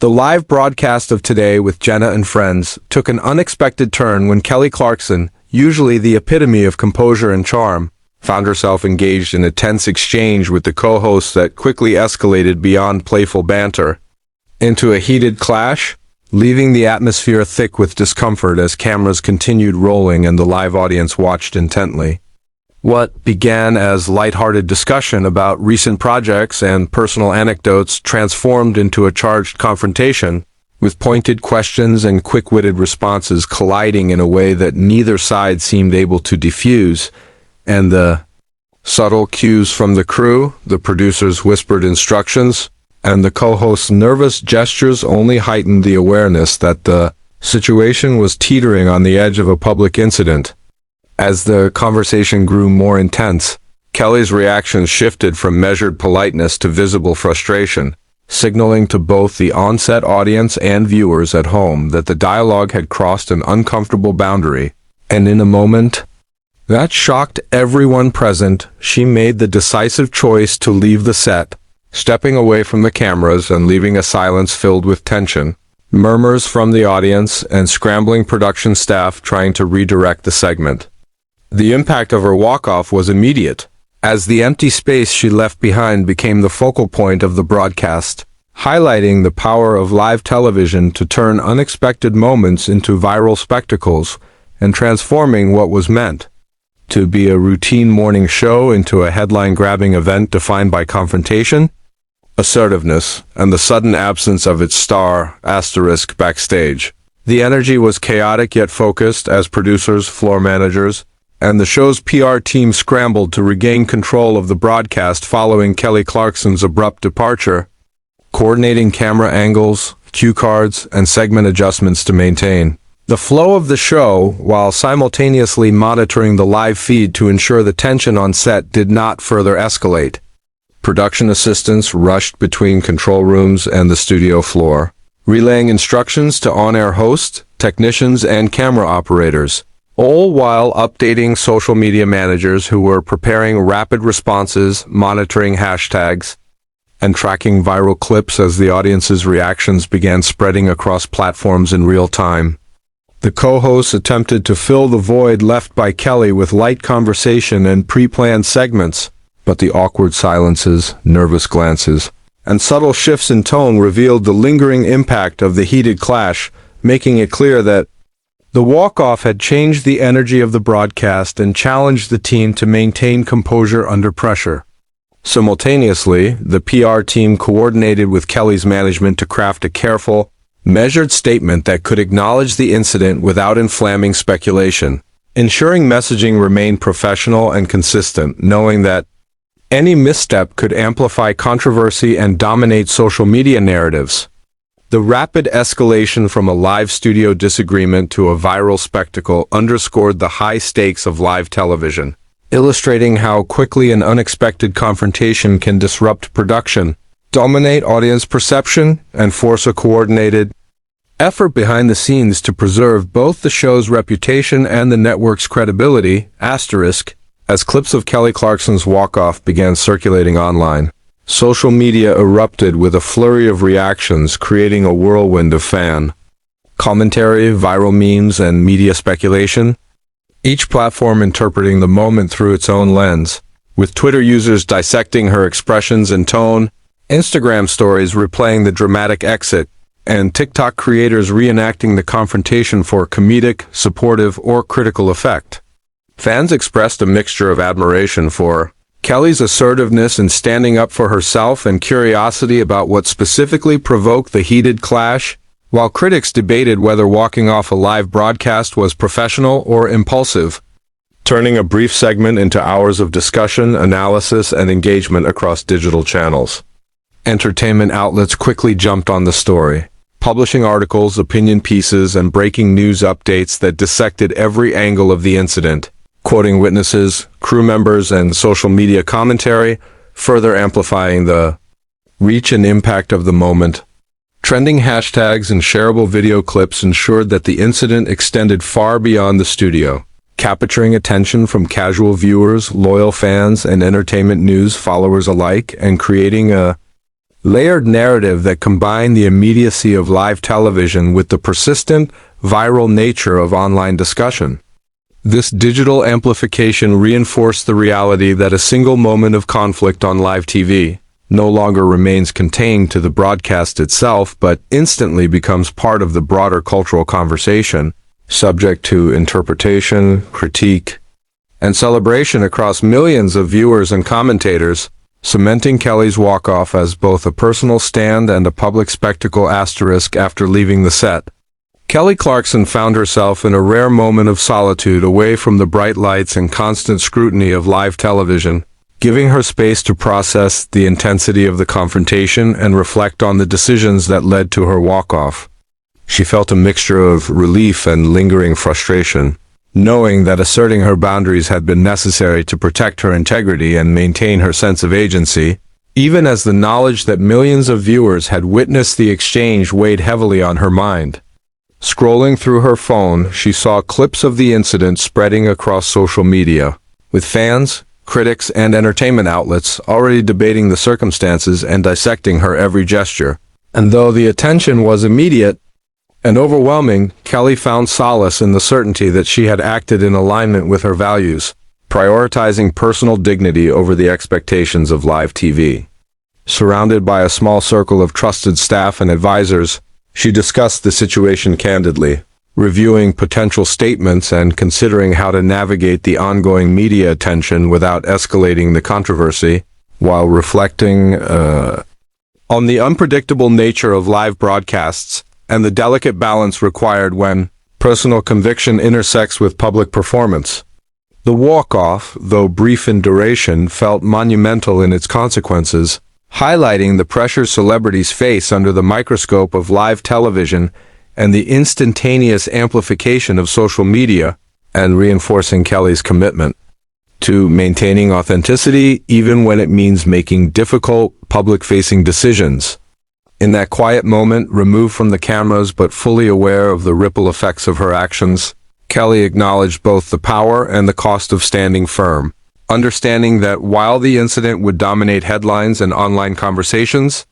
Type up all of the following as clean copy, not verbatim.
The live broadcast of Today with Jenna and Friends took an unexpected turn when Kelly Clarkson, usually the epitome of composure and charm, found herself engaged in a tense exchange with the co-hosts that quickly escalated beyond playful banter into a heated clash, leaving the atmosphere thick with discomfort as cameras continued rolling and the live audience watched intently. What began as lighthearted discussion about recent projects and personal anecdotes transformed into a charged confrontation, with pointed questions and quick-witted responses colliding in a way that neither side seemed able to diffuse, and the subtle cues from the crew, the producer's whispered instructions, and the co-host's nervous gestures only heightened the awareness that the situation was teetering on the edge of a public incident. As the conversation grew more intense, Kelly's reactions shifted from measured politeness to visible frustration, signaling to both the on-set audience and viewers at home that the dialogue had crossed an uncomfortable boundary, and in a moment that shocked everyone present, she made the decisive choice to leave the set, stepping away from the cameras and leaving a silence filled with tension, murmurs from the audience, and scrambling production staff trying to redirect the segment. The impact of her walk-off was immediate, as the empty space she left behind became the focal point of the broadcast, highlighting the power of live television to turn unexpected moments into viral spectacles and transforming what was meant to be a routine morning show into a headline-grabbing event defined by confrontation, assertiveness, and the sudden absence of its star asterisk backstage. The energy was chaotic yet focused as producers, floor managers, and the show's PR team scrambled to regain control of the broadcast following Kelly Clarkson's abrupt departure, coordinating camera angles, cue cards, and segment adjustments to maintain the flow of the show while simultaneously monitoring the live feed to ensure the tension on set did not further escalate. Production assistants rushed between control rooms and the studio floor, relaying instructions to on-air hosts, technicians, and camera operators, all while updating social media managers who were preparing rapid responses, monitoring hashtags, and tracking viral clips as the audience's reactions began spreading across platforms in real time. The co-hosts attempted to fill the void left by Kelly with light conversation and pre-planned segments, but the awkward silences, nervous glances, and subtle shifts in tone revealed the lingering impact of the heated clash, making it clear that the walk-off had changed the energy of the broadcast and challenged the team to maintain composure under pressure. Simultaneously, the PR team coordinated with Kelly's management to craft a careful, measured statement that could acknowledge the incident without inflaming speculation, ensuring messaging remained professional and consistent, knowing that any misstep could amplify controversy and dominate social media narratives. The rapid escalation from a live studio disagreement to a viral spectacle underscored the high stakes of live television, illustrating how quickly an unexpected confrontation can disrupt production, dominate audience perception, and force a coordinated effort behind the scenes to preserve both the show's reputation and the network's credibility, as clips of Kelly Clarkson's walk-off began circulating online. Social media erupted with a flurry of reactions, creating a whirlwind of fan commentary, viral memes, and media speculation, each platform interpreting the moment through its own lens, with Twitter users dissecting her expressions and tone, Instagram stories replaying the dramatic exit, and TikTok creators reenacting the confrontation for comedic, supportive, or critical effect. Fans expressed a mixture of admiration for Kelly's assertiveness in standing up for herself and curiosity about what specifically provoked the heated clash, while critics debated whether walking off a live broadcast was professional or impulsive, turning a brief segment into hours of discussion, analysis, and engagement across digital channels. Entertainment outlets quickly jumped on the story, publishing articles, opinion pieces, and breaking news updates that dissected every angle of the incident, quoting witnesses, crew members, and social media commentary, further amplifying the reach and impact of the moment. Trending hashtags and shareable video clips ensured that the incident extended far beyond the studio, capturing attention from casual viewers, loyal fans, and entertainment news followers alike, and creating a layered narrative that combined the immediacy of live television with the persistent, viral nature of online discussion. This digital amplification reinforced the reality that a single moment of conflict on live TV no longer remains contained to the broadcast itself, but instantly becomes part of the broader cultural conversation, subject to interpretation, critique, and celebration across millions of viewers and commentators, cementing Kelly's walk-off as both a personal stand and a public spectacle asterisk after leaving the set. Kelly Clarkson found herself in a rare moment of solitude away from the bright lights and constant scrutiny of live television, giving her space to process the intensity of the confrontation and reflect on the decisions that led to her walk-off. She felt a mixture of relief and lingering frustration, knowing that asserting her boundaries had been necessary to protect her integrity and maintain her sense of agency, even as the knowledge that millions of viewers had witnessed the exchange weighed heavily on her mind. Scrolling through her phone, she saw clips of the incident spreading across social media, with fans, critics, and entertainment outlets already debating the circumstances and dissecting her every gesture. And though the attention was immediate and overwhelming, Kelly found solace in the certainty that she had acted in alignment with her values, prioritizing personal dignity over the expectations of live TV. Surrounded by a small circle of trusted staff and advisors, she discussed the situation candidly, reviewing potential statements and considering how to navigate the ongoing media attention without escalating the controversy, while reflecting on the unpredictable nature of live broadcasts and the delicate balance required when personal conviction intersects with public performance. The walk-off, though brief in duration, felt monumental in its consequences, highlighting the pressure celebrities face under the microscope of live television and the instantaneous amplification of social media, and reinforcing Kelly's commitment to maintaining authenticity even when it means making difficult, public-facing decisions. In that quiet moment, removed from the cameras but fully aware of the ripple effects of her actions, Kelly acknowledged both the power and the cost of standing firm, understanding that while the incident would dominate headlines and online conversations,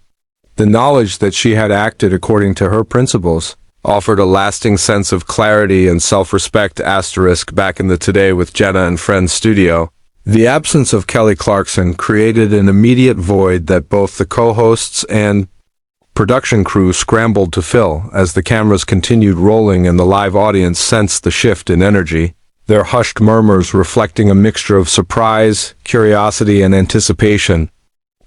the knowledge that she had acted according to her principles offered a lasting sense of clarity and self-respect. Back in the Today with Jenna and Friends studio, the absence of Kelly Clarkson created an immediate void that both the co-hosts and production crew scrambled to fill. As the cameras continued rolling and the live audience sensed the shift in energy, their hushed murmurs reflecting a mixture of surprise, curiosity, and anticipation,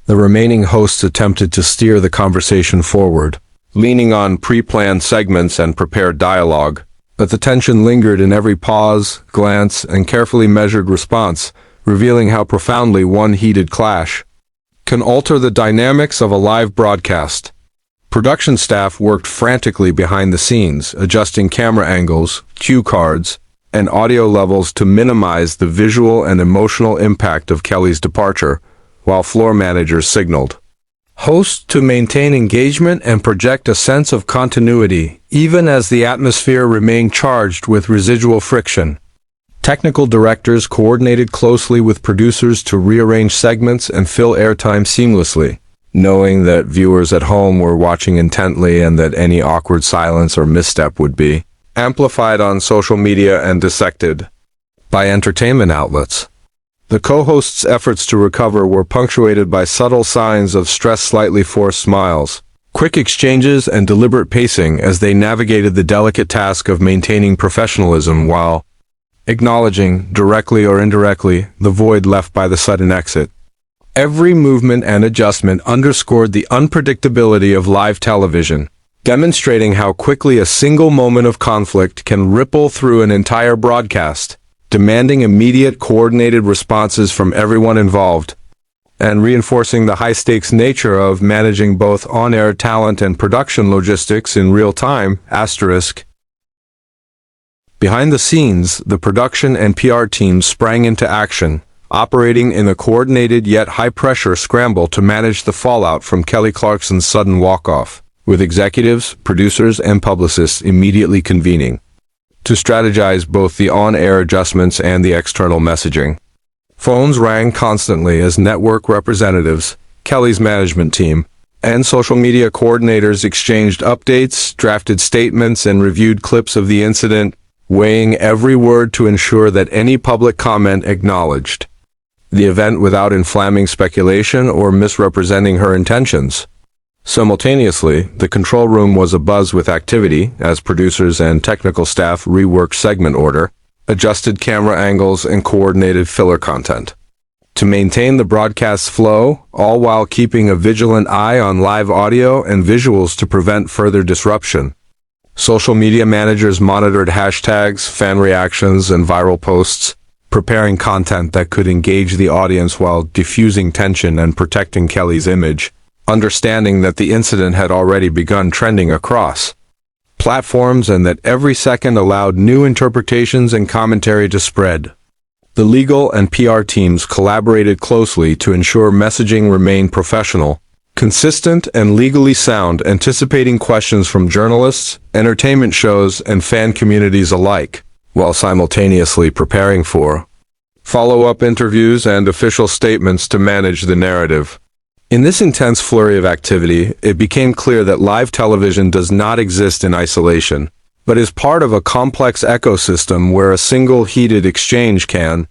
the remaining hosts attempted to steer the conversation forward, leaning on pre-planned segments and prepared dialogue, but the tension lingered in every pause, glance, and carefully measured response, revealing how profoundly one heated clash can alter the dynamics of a live broadcast. Production staff worked frantically behind the scenes, adjusting camera angles, cue cards, and audio levels to minimize the visual and emotional impact of Kelly's departure, while floor managers signaled hosts to maintain engagement and project a sense of continuity, even as the atmosphere remained charged with residual friction. Technical directors coordinated closely with producers to rearrange segments and fill airtime seamlessly, knowing that viewers at home were watching intently and that any awkward silence or misstep would be amplified on social media and dissected by entertainment outlets. The co-hosts' efforts to recover were punctuated by subtle signs of stress, slightly forced smiles, quick exchanges, and deliberate pacing as they navigated the delicate task of maintaining professionalism while acknowledging, directly or indirectly, the void left by the sudden exit. Every movement and adjustment underscored the unpredictability of live television, demonstrating how quickly a single moment of conflict can ripple through an entire broadcast, demanding immediate, coordinated responses from everyone involved, and reinforcing the high-stakes nature of managing both on-air talent and production logistics in real time. Behind the scenes, the production and PR teams sprang into action, operating in a coordinated yet high-pressure scramble to manage the fallout from Kelly Clarkson's sudden walk-off, with executives, producers, and publicists immediately convening to strategize both the on-air adjustments and the external messaging. Phones rang constantly as network representatives, Kelly's management team, And social media coordinators exchanged updates, drafted statements, and reviewed clips of the incident, weighing every word to ensure that any public comment acknowledged the event without inflaming speculation or misrepresenting her intentions. Simultaneously, the control room was abuzz with activity as producers and technical staff reworked segment order, adjusted camera angles, and coordinated filler content to maintain the broadcast's flow, all while keeping a vigilant eye on live audio and visuals to prevent further disruption. Social media managers monitored hashtags, fan reactions, and viral posts, preparing content that could engage the audience while diffusing tension and protecting Kelly's image, understanding that the incident had already begun trending across platforms and that every second allowed new interpretations and commentary to spread. The legal and PR teams collaborated closely to ensure messaging remained professional, consistent, and legally sound, anticipating questions from journalists, entertainment shows, and fan communities alike, while simultaneously preparing for follow-up interviews and official statements to manage the narrative. In this intense flurry of activity, it became clear that live television does not exist in isolation, but is part of a complex ecosystem where a single heated exchange can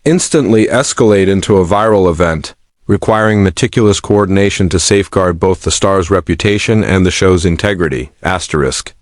instantly escalate into a viral event, requiring meticulous coordination to safeguard both the star's reputation and the show's integrity. Asterisk.